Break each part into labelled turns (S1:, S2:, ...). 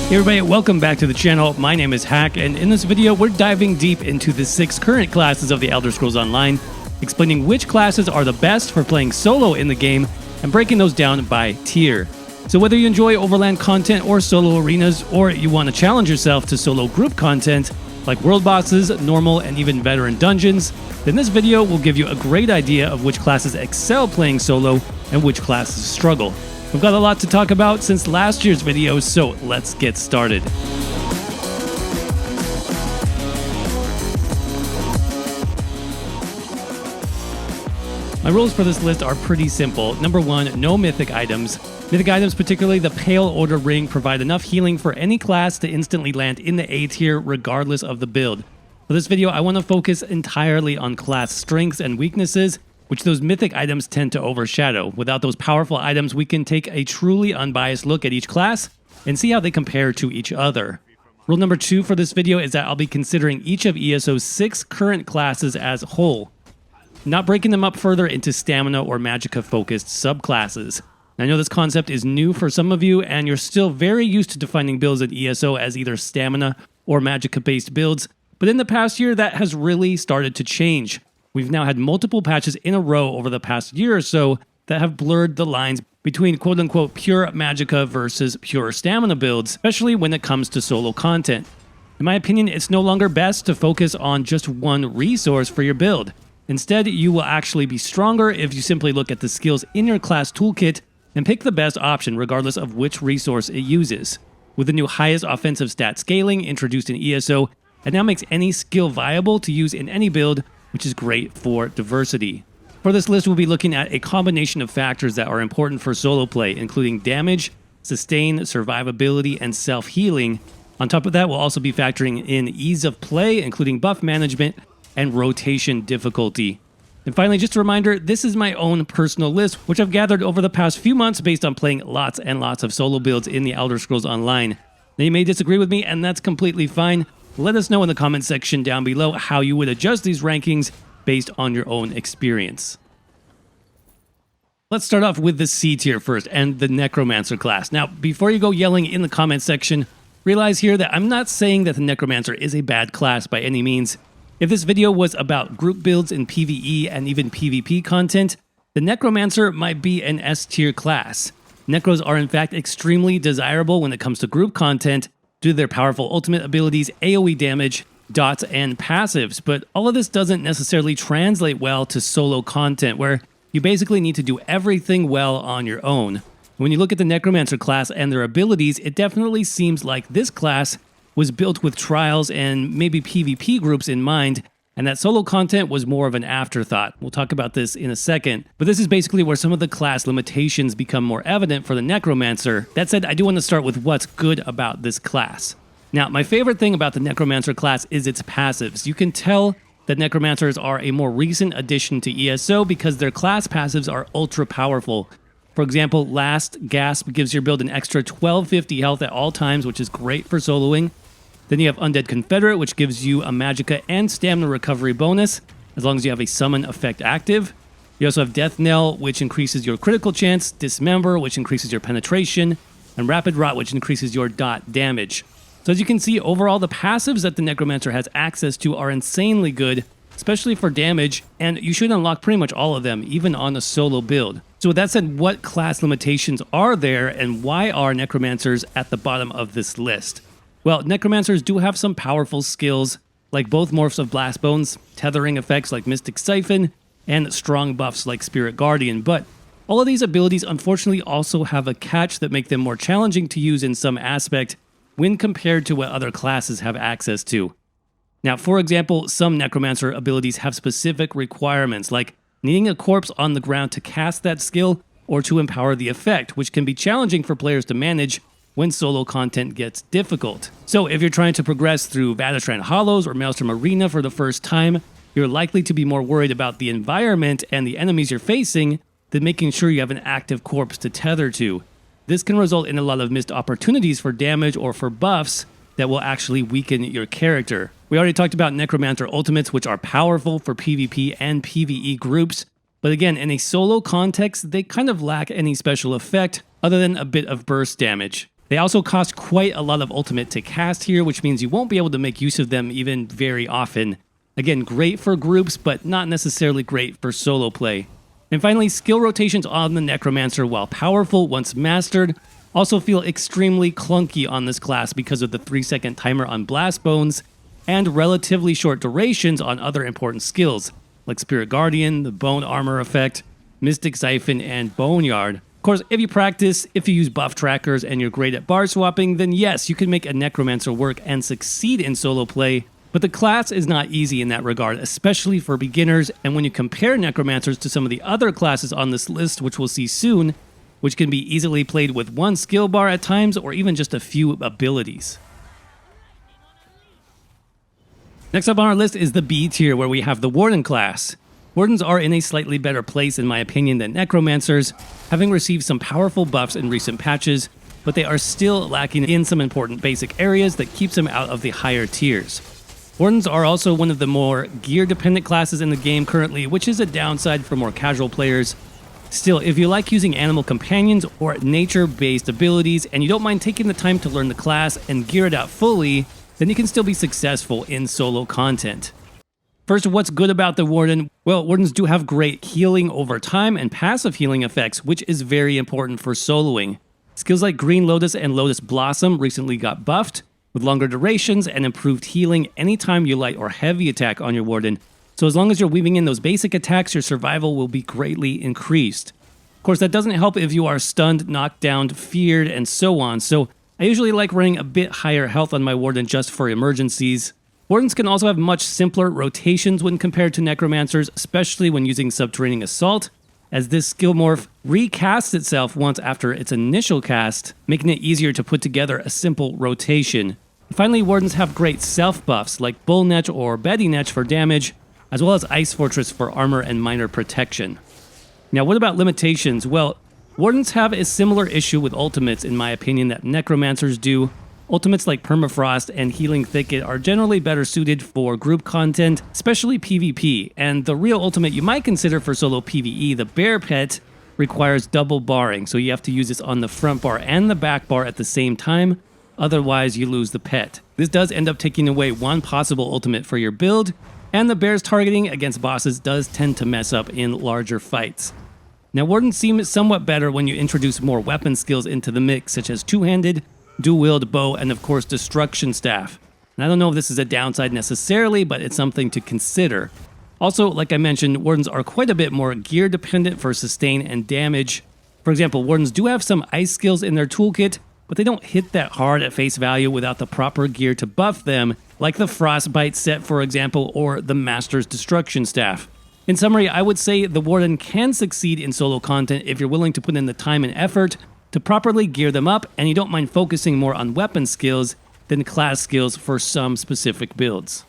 S1: Hey everybody, welcome back to the channel. My name is Hack, and in this video, we're diving deep into the 6 current classes of the Elder Scrolls Online, explaining which classes are the best for playing solo in the game, and breaking those down by tier. So whether you enjoy overland content or solo arenas, or you want to challenge yourself to solo group content, like world bosses, normal, and even veteran dungeons, then this video will give you a great idea of which classes excel playing solo and which classes struggle. We've got a lot to talk about since last year's video, so let's get started. My rules for this list are pretty simple. Number 1, no mythic items. Mythic items, particularly the Pale Order Ring, provide enough healing for any class to instantly land in the A tier regardless of the build. For this video, I want to focus entirely on class strengths and weaknesses, which those mythic items tend to overshadow. Without those powerful items, we can take a truly unbiased look at each class and see how they compare to each other. Rule number 2 for this video is that I'll be considering each of ESO's 6 current classes as a whole, not breaking them up further into stamina or magicka-focused subclasses. I know this concept is new for some of you, and you're still very used to defining builds in ESO as either stamina or magicka-based builds, but in the past year, that has really started to change. We've now had multiple patches in a row over the past year or so that have blurred the lines between quote-unquote pure magicka versus pure stamina builds, especially when it comes to solo content. In my opinion, it's no longer best to focus on just one resource for your build. Instead, you will actually be stronger if you simply look at the skills in your class toolkit and pick the best option regardless of which resource it uses. With the new highest offensive stat scaling introduced in ESO, it now makes any skill viable to use in any build, which is great for diversity. For this list, we'll be looking at a combination of factors that are important for solo play, including damage, sustain, survivability, and self-healing. On top of that, we'll also be factoring in ease of play, including buff management and rotation difficulty. And finally, just a reminder, this is my own personal list, which I've gathered over the past few months based on playing lots and lots of solo builds in the Elder Scrolls Online. Now, you may disagree with me, and that's completely fine. Let us know in the comment section down below how you would adjust these rankings based on your own experience. Let's start off with the C tier first, and the Necromancer class. Now, before you go yelling in the comment section, realize here that I'm not saying that the Necromancer is a bad class by any means. If this video was about group builds in PVE and even PvP content, the Necromancer might be an S tier class. Necros are in fact extremely desirable when it comes to group content, due to their powerful ultimate abilities, AoE damage, dots, and passives, but all of this doesn't necessarily translate well to solo content, where you basically need to do everything well on your own. When you look at the Necromancer class and their abilities, it definitely seems like this class was built with trials and maybe PvP groups in mind, and that solo content was more of an afterthought. We'll talk about this in a second, but this is basically where some of the class limitations become more evident for the Necromancer. That said, I do want to start with what's good about this class. Now, my favorite thing about the Necromancer class is its passives. You can tell that Necromancers are a more recent addition to ESO because their class passives are ultra powerful. For example, Last Gasp gives your build an extra 1250 health at all times, which is great for soloing. Then you have Undead Confederate, which gives you a magicka and stamina recovery bonus, as long as you have a summon effect active. You also have Death Knell, which increases your critical chance, Dismember, which increases your penetration, and Rapid Rot, which increases your dot damage. So as you can see, overall, the passives that the Necromancer has access to are insanely good, especially for damage, and you should unlock pretty much all of them, even on a solo build. So with that said, what class limitations are there, and why are Necromancers at the bottom of this list? Well, Necromancers do have some powerful skills, like both morphs of Blast Bones, tethering effects like Mystic Siphon, and strong buffs like Spirit Guardian, but all of these abilities unfortunately also have a catch that make them more challenging to use in some aspect when compared to what other classes have access to. Now, for example, some Necromancer abilities have specific requirements, like needing a corpse on the ground to cast that skill or to empower the effect, which can be challenging for players to manage when solo content gets difficult. So if you're trying to progress through Vatistrand Hollows or Maelstrom Arena for the first time, you're likely to be more worried about the environment and the enemies you're facing than making sure you have an active corpse to tether to. This can result in a lot of missed opportunities for damage or for buffs that will actually weaken your character. We already talked about Necromancer ultimates, which are powerful for PvP and PvE groups, but again, in a solo context, they kind of lack any special effect other than a bit of burst damage. They also cost quite a lot of ultimate to cast here, which means you won't be able to make use of them even very often. Again, great for groups, but not necessarily great for solo play. And finally, skill rotations on the Necromancer, while powerful once mastered, also feel extremely clunky on this class because of the 3-second timer on Blast Bones and relatively short durations on other important skills, like Spirit Guardian, the Bone Armor effect, Mystic Siphon, and Boneyard. Of course, if you practice, if you use buff trackers, and you're great at bar swapping, then yes, you can make a Necromancer work and succeed in solo play, but the class is not easy in that regard, especially for beginners, and when you compare Necromancers to some of the other classes on this list, which we'll see soon, which can be easily played with one skill bar at times, or even just a few abilities. Next up on our list is the B tier, where we have the Warden class. Wardens are in a slightly better place, in my opinion, than Necromancers, having received some powerful buffs in recent patches, but they are still lacking in some important basic areas that keeps them out of the higher tiers. Wardens are also one of the more gear-dependent classes in the game currently, which is a downside for more casual players. Still, if you like using animal companions or nature-based abilities, and you don't mind taking the time to learn the class and gear it out fully, then you can still be successful in solo content. First, what's good about the Warden? Well, Wardens do have great healing over time and passive healing effects, which is very important for soloing. Skills like Green Lotus and Lotus Blossom recently got buffed, with longer durations and improved healing anytime you light or heavy attack on your Warden. So as long as you're weaving in those basic attacks, your survival will be greatly increased. Of course, that doesn't help if you are stunned, knocked down, feared, and so on, so I usually like running a bit higher health on my Warden just for emergencies. Wardens can also have much simpler rotations when compared to Necromancers, especially when using Subterranean Assault, as this skill morph recasts itself once after its initial cast, making it easier to put together a simple rotation. Finally, Wardens have great self-buffs like Bull Netch or Betty Netch for damage, as well as Ice Fortress for armor and minor protection. Now, what about limitations? Well, Wardens have a similar issue with ultimates, in my opinion, that Necromancers do. Ultimates like Permafrost and Healing Thicket are generally better suited for group content, especially PvP, and the real ultimate you might consider for solo PvE, the Bear Pet, requires double barring, so you have to use this on the front bar and the back bar at the same time, otherwise you lose the pet. This does end up taking away one possible ultimate for your build, and the bear's targeting against bosses does tend to mess up in larger fights. Now, Wardens seem somewhat better when you introduce more weapon skills into the mix, such as two-handed, dual-wield bow, and of course Destruction Staff. And I don't know if this is a downside necessarily, but it's something to consider. Also, like I mentioned, Wardens are quite a bit more gear-dependent for sustain and damage. For example, Wardens do have some ice skills in their toolkit, but they don't hit that hard at face value without the proper gear to buff them, like the Frostbite set, for example, or the Master's Destruction Staff. In summary, I would say the Warden can succeed in solo content if you're willing to put in the time and effort to properly gear them up, and you don't mind focusing more on weapon skills than class skills for some specific builds.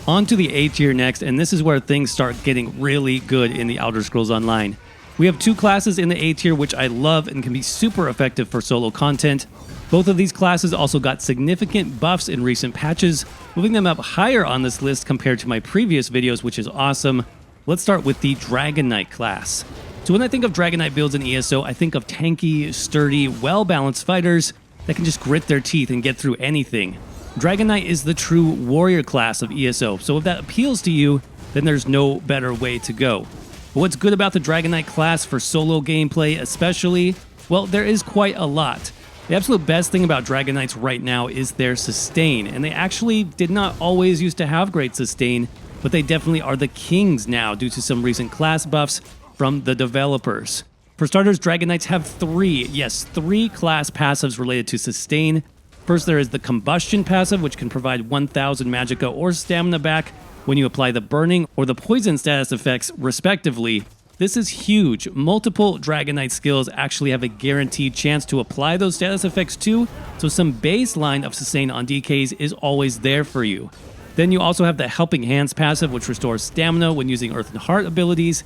S1: On to the A tier next, and this is where things start getting really good in the Elder Scrolls Online. We have two classes in the A tier which I love and can be super effective for solo content. Both of these classes also got significant buffs in recent patches, moving them up higher on this list compared to my previous videos, which is awesome. Let's start with the Dragon Knight class. So when I think of Dragon Knight builds in ESO, I think of tanky, sturdy, well-balanced fighters that can just grit their teeth and get through anything. Dragon Knight is the true warrior class of ESO, so if that appeals to you, then there's no better way to go. But what's good about the Dragon Knight class for solo gameplay especially? Well, there is quite a lot. The absolute best thing about Dragon Knights right now is their sustain, and they actually did not always used to have great sustain, but they definitely are the kings now due to some recent class buffs from the developers. For starters, Dragon Knights have three class passives related to sustain. First, there is the Combustion passive, which can provide 1000 magicka or stamina back when you apply the burning or the poison status effects, respectively. This is huge. Multiple Dragon Knight skills actually have a guaranteed chance to apply those status effects too, so some baseline of sustain on DKs is always there for you. Then you also have the Helping Hands passive, which restores stamina when using Earth and Heart abilities.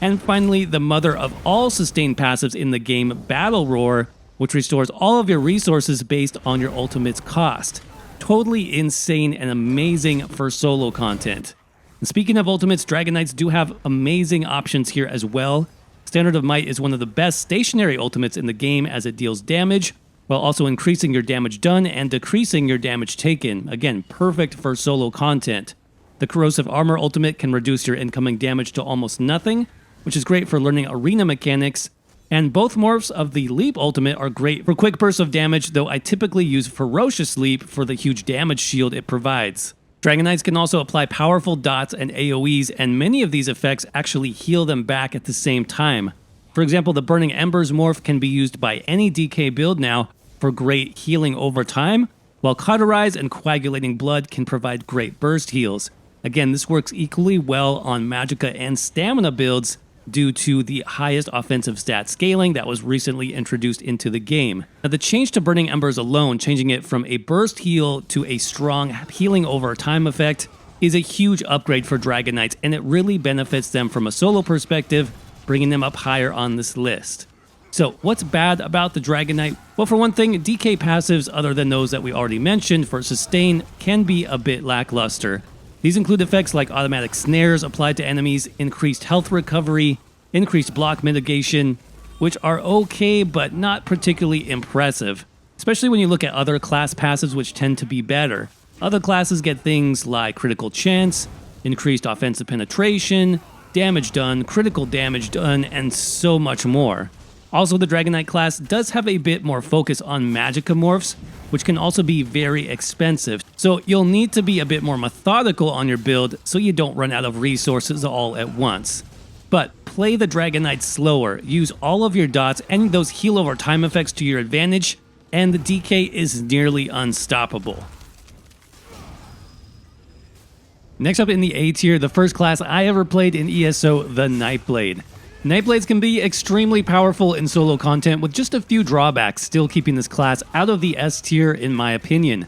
S1: And finally, the mother of all sustained passives in the game, Battle Roar, which restores all of your resources based on your ultimate's cost. Totally insane and amazing for solo content. And speaking of ultimates, Dragon Knights do have amazing options here as well. Standard of Might is one of the best stationary ultimates in the game as it deals damage, while also increasing your damage done and decreasing your damage taken. Again, perfect for solo content. The Corrosive Armor ultimate can reduce your incoming damage to almost nothing, which is great for learning arena mechanics, and both morphs of the Leap ultimate are great for quick bursts of damage, though I typically use Ferocious Leap for the huge damage shield it provides. Dragonites can also apply powerful dots and AoEs, and many of these effects actually heal them back at the same time. For example, the Burning Embers morph can be used by any DK build now for great healing over time, while Cauterize and Coagulating Blood can provide great burst heals. Again, this works equally well on Magicka and Stamina builds due to the highest offensive stat scaling that was recently introduced into the game. Now, the change to Burning Embers alone, changing it from a burst heal to a strong healing over time effect, is a huge upgrade for Dragonites, and it really benefits them from a solo perspective, bringing them up higher on this list. So, what's bad about the Dragonite? Well, for one thing, DK passives other than those that we already mentioned for Sustain can be a bit lackluster. These include effects like automatic snares applied to enemies, increased health recovery, increased block mitigation, which are okay but not particularly impressive, especially when you look at other class passives which tend to be better. Other classes get things like critical chance, increased offensive penetration, damage done, critical damage done, and so much more. Also, the Dragonite class does have a bit more focus on Magicka morphs, which can also be very expensive. So you'll need to be a bit more methodical on your build so you don't run out of resources all at once. But play the Dragonite slower, use all of your dots and those heal over time effects to your advantage, and the DK is nearly unstoppable. Next up in the A tier, the first class I ever played in ESO, the Nightblade. Nightblades can be extremely powerful in solo content with just a few drawbacks, still keeping this class out of the S tier in my opinion.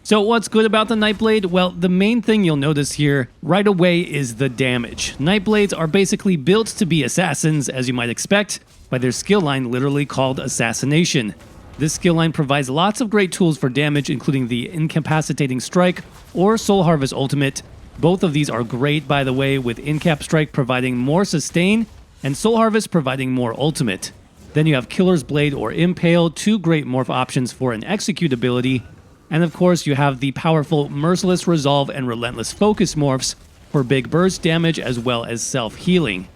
S1: So what's good about the Nightblade? Well, the main thing you'll notice here right away is the damage. Nightblades are basically built to be assassins, as you might expect, by their skill line literally called Assassination. This skill line provides lots of great tools for damage, including the Incapacitating Strike or Soul Harvest ultimate. Both of these are great, by the way, with Incap Strike providing more sustain and Soul Harvest providing more ultimate. Then you have Killer's Blade or Impale, two great morph options for an execute ability. And of course you have the powerful Merciless Resolve and Relentless Focus morphs for big burst damage as well as self-healing.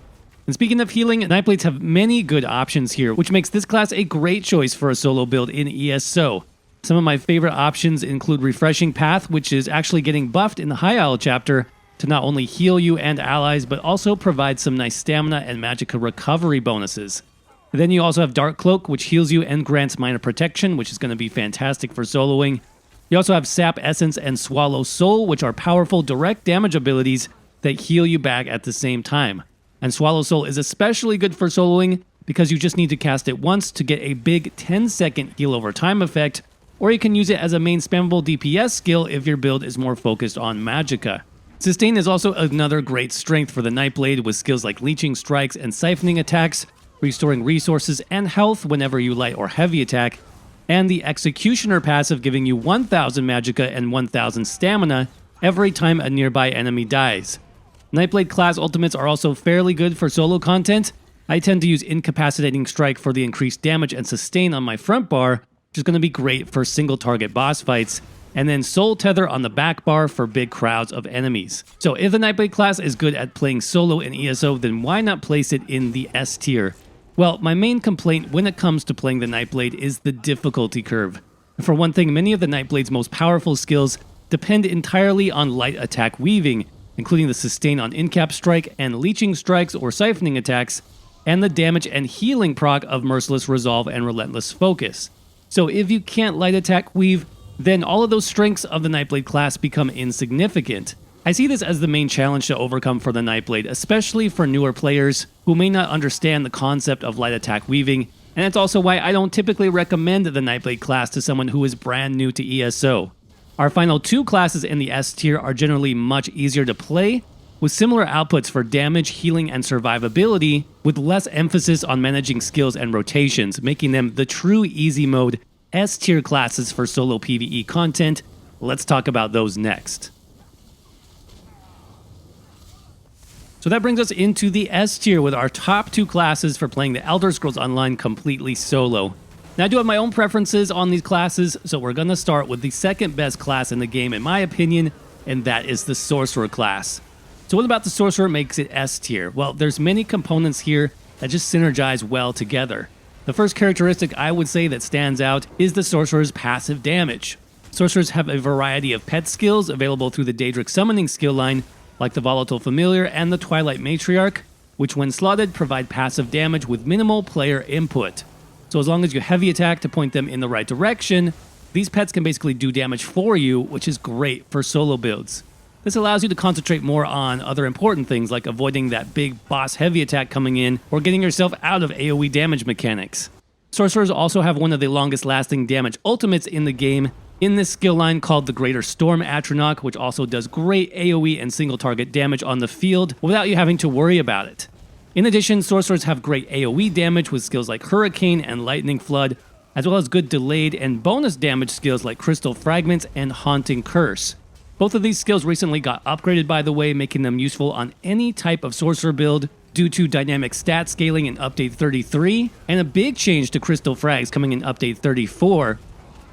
S1: And speaking of healing, Nightblades have many good options here, which makes this class a great choice for a solo build in ESO. Some of my favorite options include Refreshing Path, which is actually getting buffed in the High Isle chapter to not only heal you and allies, but also provide some nice stamina and Magicka recovery bonuses. And then you also have Dark Cloak, which heals you and grants minor protection, which is going to be fantastic for soloing. You also have Sap Essence and Swallow Soul, which are powerful direct damage abilities that heal you back at the same time. And Swallow Soul is especially good for soloing because you just need to cast it once to get a big 10-second heal over time effect, or you can use it as a main spammable DPS skill if your build is more focused on Magicka. Sustain is also another great strength for the Nightblade with skills like Leeching Strikes and Siphoning attacks, restoring resources and health whenever you light or heavy attack, and the Executioner passive giving you 1000 Magicka and 1000 stamina every time a nearby enemy dies. Nightblade class ultimates are also fairly good for solo content. I tend to use Incapacitating Strike for the increased damage and sustain on my front bar, which is going to be great for single target boss fights, and then Soul Tether on the back bar for big crowds of enemies. So if the Nightblade class is good at playing solo in ESO, then why not place it in the S tier? Well, my main complaint when it comes to playing the Nightblade is the difficulty curve. For one thing, many of the Nightblade's most powerful skills depend entirely on light attack weaving, including the sustain on Incap Strike and Leeching Strikes or Siphoning attacks, and the damage and healing proc of Merciless Resolve and Relentless Focus. So if you can't light attack weave, then all of those strengths of the Nightblade class become insignificant. I see this as the main challenge to overcome for the Nightblade, especially for newer players who may not understand the concept of light attack weaving, and that's also why I don't typically recommend the Nightblade class to someone who is brand new to ESO. Our final two classes in the S tier are generally much easier to play, with similar outputs for damage, healing, and survivability, with less emphasis on managing skills and rotations, making them the true easy mode S tier classes for solo PvE content. Let's talk about those next. So that brings us into the S tier with our top 2 classes for playing the Elder Scrolls Online completely solo. Now I do have my own preferences on these classes, so we're going to start with the second best class in the game in my opinion, and that is the Sorcerer class. So what about the Sorcerer makes it S tier? Well, there's many components here that just synergize well together. The first characteristic I would say that stands out is the Sorcerer's passive damage. Sorcerers have a variety of pet skills available through the Daedric Summoning skill line, like the Volatile Familiar and the Twilight Matriarch, which when slotted provide passive damage with minimal player input. So as long as you heavy attack to point them in the right direction, these pets can basically do damage for you, which is great for solo builds. This allows you to concentrate more on other important things like avoiding that big boss heavy attack coming in or getting yourself out of AoE damage mechanics. Sorcerers also have one of the longest lasting damage ultimates in the game in this skill line called the Greater Storm Atronach, which also does great AoE and single target damage on the field without you having to worry about it. In addition, sorcerers have great AoE damage with skills like Hurricane and Lightning Flood, as well as good delayed and bonus damage skills like Crystal Fragments and Haunting Curse. Both of these skills recently got upgraded, by the way, making them useful on any type of sorcerer build due to dynamic stat scaling in Update 33, and a big change to Crystal Frags coming in Update 34,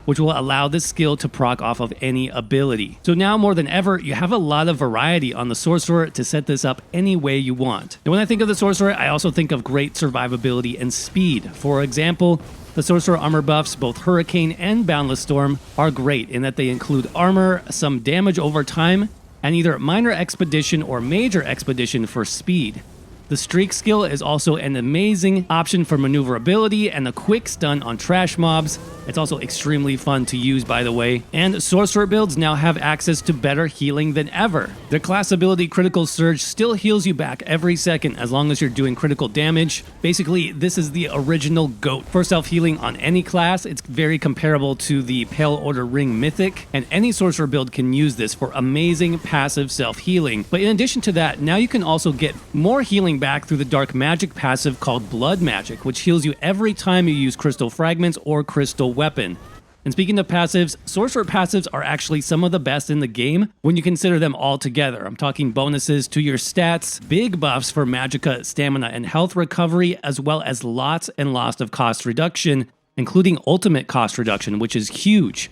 S1: which will allow this skill to proc off of any ability. So now more than ever, you have a lot of variety on the Sorcerer to set this up any way you want. And when I think of the Sorcerer, I also think of great survivability and speed. For example, the Sorcerer armor buffs, both Hurricane and Boundless Storm, are great in that they include armor, some damage over time, and either Minor Expedition or Major Expedition for speed. The Streak skill is also an amazing option for maneuverability and a quick stun on trash mobs. It's also extremely fun to use, by the way. And Sorcerer builds now have access to better healing than ever. Their class ability Critical Surge still heals you back every second as long as you're doing critical damage. Basically, this is the original GOAT for self-healing on any class. It's very comparable to the Pale Order Ring Mythic, and any Sorcerer build can use this for amazing passive self-healing. But in addition to that, now you can also get more healing back through the Dark Magic passive called Blood Magic, which heals you every time you use Crystal Fragments or Crystal Weapon. And speaking of passives, Sorcerer passives are actually some of the best in the game when you consider them all together. I'm talking bonuses to your stats, big buffs for Magicka, stamina, and health recovery, as well as lots and lots of cost reduction, including ultimate cost reduction, which is huge.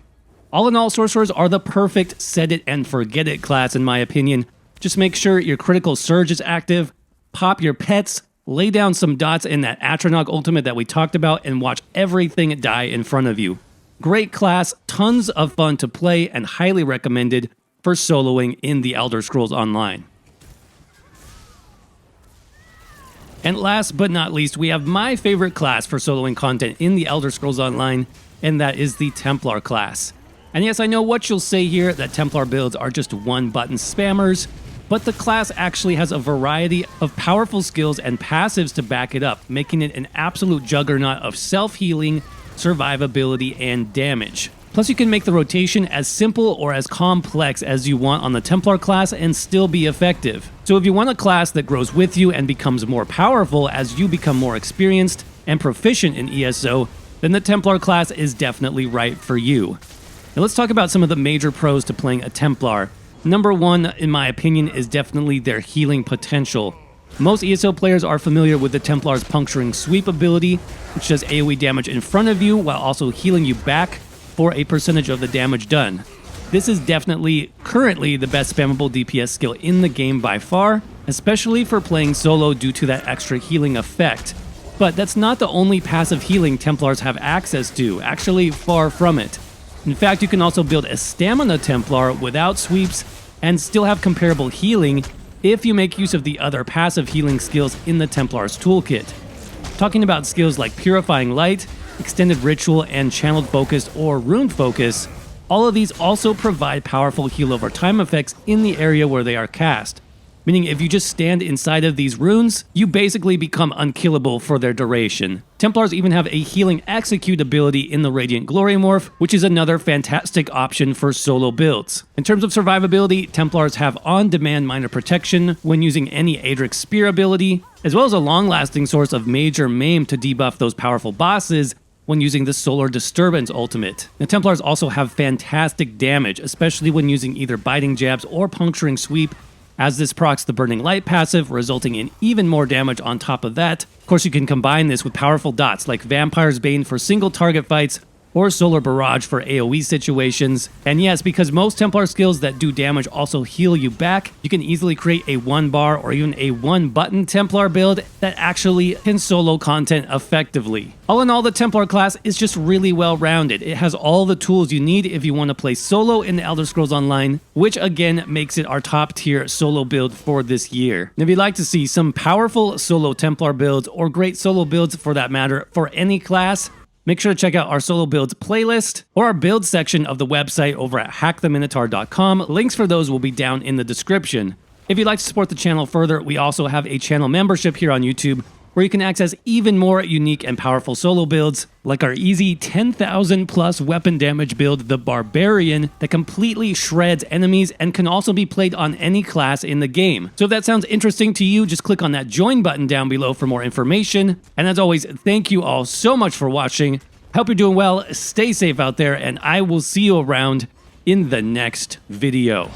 S1: All in all, Sorcerers are the perfect set it and forget it class in my opinion. Just make sure your Critical Surge is active, pop your pets, lay down some dots in that Atronach ultimate that we talked about, and watch everything die in front of you. Great class, tons of fun to play, and highly recommended for soloing in the Elder Scrolls Online. And last but not least, we have my favorite class for soloing content in the Elder Scrolls Online, and that is the Templar class. And yes, I know what you'll say here, that Templar builds are just one-button spammers, but the class actually has a variety of powerful skills and passives to back it up, making it an absolute juggernaut of self-healing, survivability, and damage. Plus, you can make the rotation as simple or as complex as you want on the Templar class and still be effective. So if you want a class that grows with you and becomes more powerful as you become more experienced and proficient in ESO, then the Templar class is definitely right for you. Now let's talk about some of the major pros to playing a Templar. Number one, in my opinion, is definitely their healing potential. Most ESO players are familiar with the Templar's Puncturing Sweep ability, which does AoE damage in front of you while also healing you back for a percentage of the damage done. This is definitely currently the best spammable DPS skill in the game by far, especially for playing solo due to that extra healing effect. But that's not the only passive healing Templars have access to, actually far from it. In fact, you can also build a Stamina Templar without sweeps and still have comparable healing if you make use of the other passive healing skills in the Templar's toolkit. Talking about skills like Purifying Light, Extended Ritual, and Channeled Focus or Rune Focus, all of these also provide powerful heal over time effects in the area where they are cast. Meaning if you just stand inside of these runes, you basically become unkillable for their duration. Templars even have a healing execute ability in the Radiant Glory Morph, which is another fantastic option for solo builds. In terms of survivability, Templars have on-demand minor protection when using any Aedric Spear ability, as well as a long-lasting source of major maim to debuff those powerful bosses when using the Solar Disturbance ultimate. The Templars also have fantastic damage, especially when using either Biting Jabs or Puncturing Sweep, as this procs the Burning Light passive, resulting in even more damage on top of that. Of course, you can combine this with powerful dots like Vampire's Bane for single target fights, or Solar Barrage for AoE situations. And yes, because most Templar skills that do damage also heal you back, you can easily create a 1-bar or even a 1-button Templar build that actually can solo content effectively. All in all, the Templar class is just really well rounded. It has all the tools you need if you want to play solo in the Elder Scrolls Online, which again makes it our top tier solo build for this year. And if you'd like to see some powerful solo Templar builds, or great solo builds for that matter, for any class, make sure to check out our solo builds playlist or our build section of the website over at hacktheminotaur.com. Links for those will be down in the description. If you'd like to support the channel further, we also have a channel membership here on YouTube where you can access even more unique and powerful solo builds, like our easy 10,000 plus weapon damage build, the Barbarian, that completely shreds enemies and can also be played on any class in the game. So if that sounds interesting to you, just click on that join button down below for more information. And as always, thank you all so much for watching. Hope you're doing well, stay safe out there, and I will see you around in the next video.